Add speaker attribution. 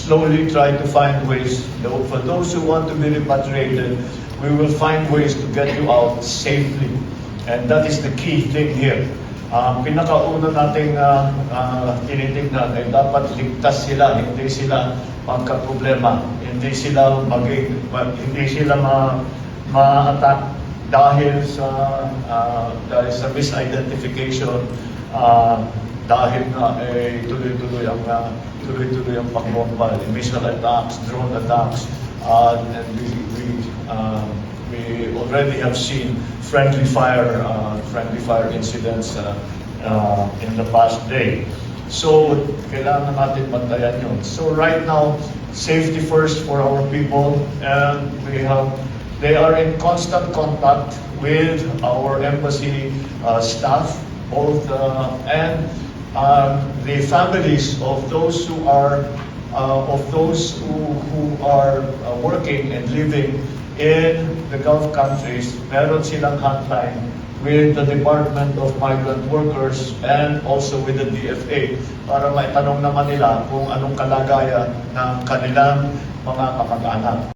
Speaker 1: slowly try to find ways. For those who want to be repatriated, we will find ways to get you out safely. And that is the key thing here. Pinakauna nating tinitignan ay dapat ligtas sila, hindi sila magka-problema, hindi sila ma-attack dahil sa misidentification, dahil na tuloy-tuloy ang pagbomba, missile attacks, drone attacks, and we already have seen friendly fire incidents in the past day. So kailangan natin bantayan yun. So right now, safety first for our people, and they are in constant contact with our embassy staff, both and the families of those who are working and living in the Gulf countries. Meron silang hotline with the Department of Migrant Workers and also with the DFA para maitanong naman nila kung anong kalagayan ng kanilang mga kamag-anak.